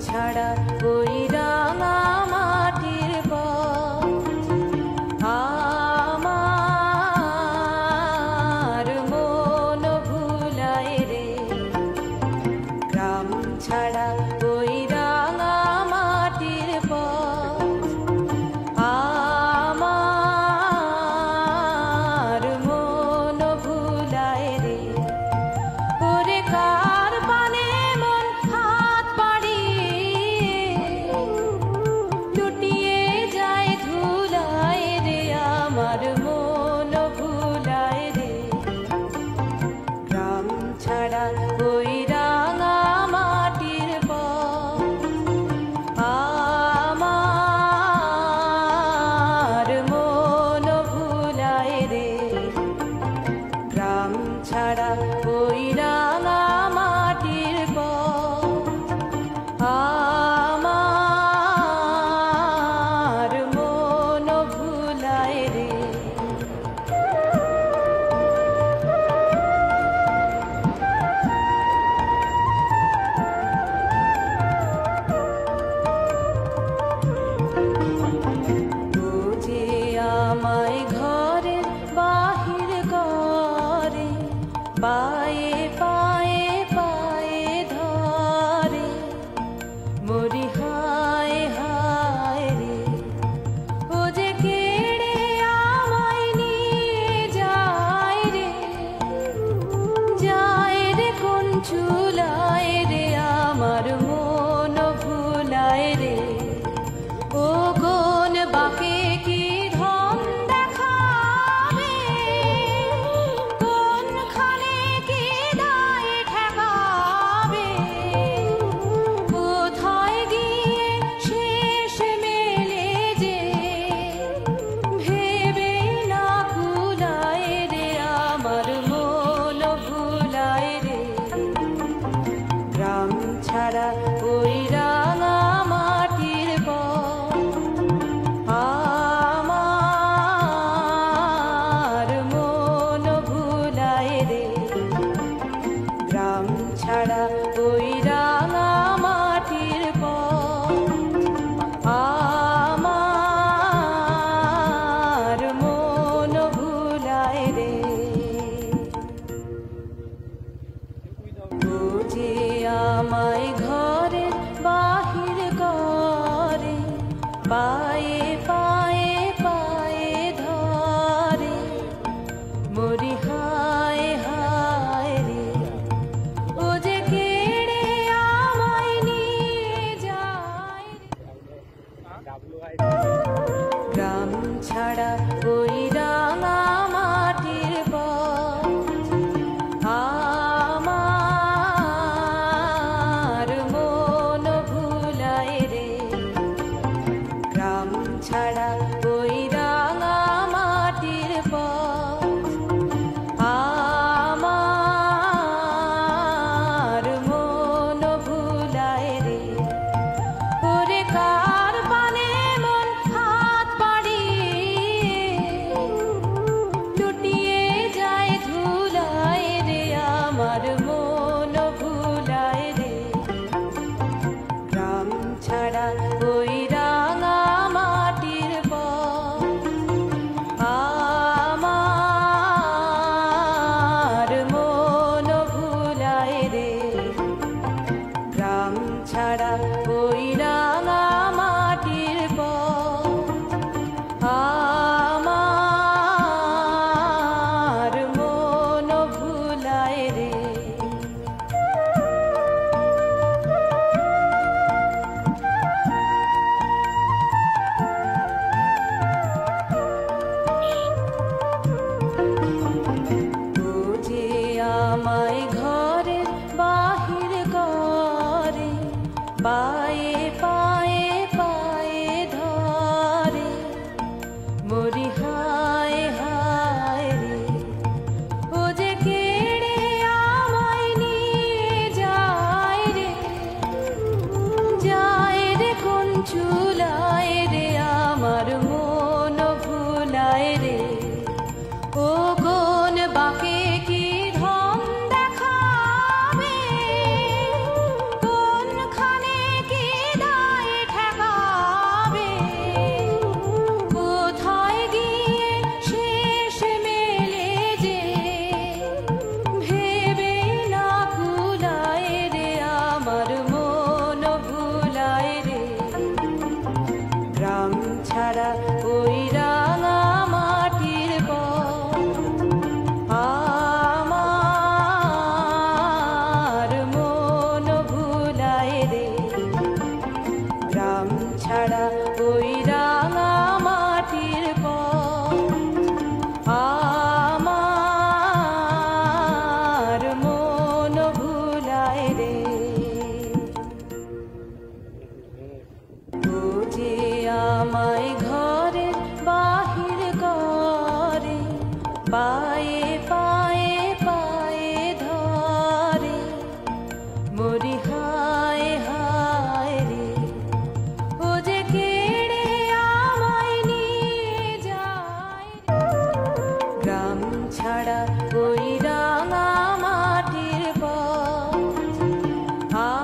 ছাড়া ওই রাঙা মাটির পথ আমার মন ভুলায় রে। গ্রাম ছাড়া ওই রাঙা মাটির পথ আমার মন ভুলায় রে। ওরে কার পানে মন হাত বাড়িয়ে লুটিয়ে যায় ধুলায় রে, আমার মন ভুলায় রে। গ্রাম ছাড়া ওই রাঙা মাটির পথ আমার মন ভুলায় রে। গ্রাম ছাড়া ওই রাঙা মাটির পথ আমার মন ভুলায় রে। ও যে আমায় ঘরের বাহির করে, পায়ে পায়ে পায়ে ধরে, মরি হায় হায় রে। ও যে কেড়ে আমায় নিয়ে যায় রে, যায় রে কোন চুলায় রে, আমার মন ভুলায় রে। ও কোন বাকে কি ধন দেখাবে, কোনখানে কি দায় ঠেকাবে, কোথায় গিয়ে শেষ মেলে যে ভেবে না কুলায় রে, আমার মন ভুলায় রে। গ্রাম ছাড়া ওই রাঙা মাটির পথ আমার মন ভুলায় রে। গ্রাম ছাড়া ওই রাঙা মাটির পথ আমার মন ভুলায় রে। ও যে আমায় ঘরের বাহির করে, পায়ে পায়ে পায়ে ধরে, মরি হায় হায় রে। ও যে কেড়ে আমায় নিয়ে যায় রে। গ্রাম ছাড়া ওই রাঙা মাটির পথ আমার মন ভুলায় রে। গ্রাম ছাড়া ওই রাঙা মাটির পথ আমার মন ভুলায় রে। ওরে কার পানে মন হাত বাড়িয়ে লুটিয়ে যায় ধুলায় রে, আমার মন ভুলায় রে। গ্রাম ছাড়া ওই রাঙা মাটির পথ আমার মন ভুলায় রে। গ্রাম ছাড়া ওই রাঙা মাটির পথ আমার মন ভুলায় রে। ও যে আমায় ঘরের বাহির করে, পায়ে পায়ে আ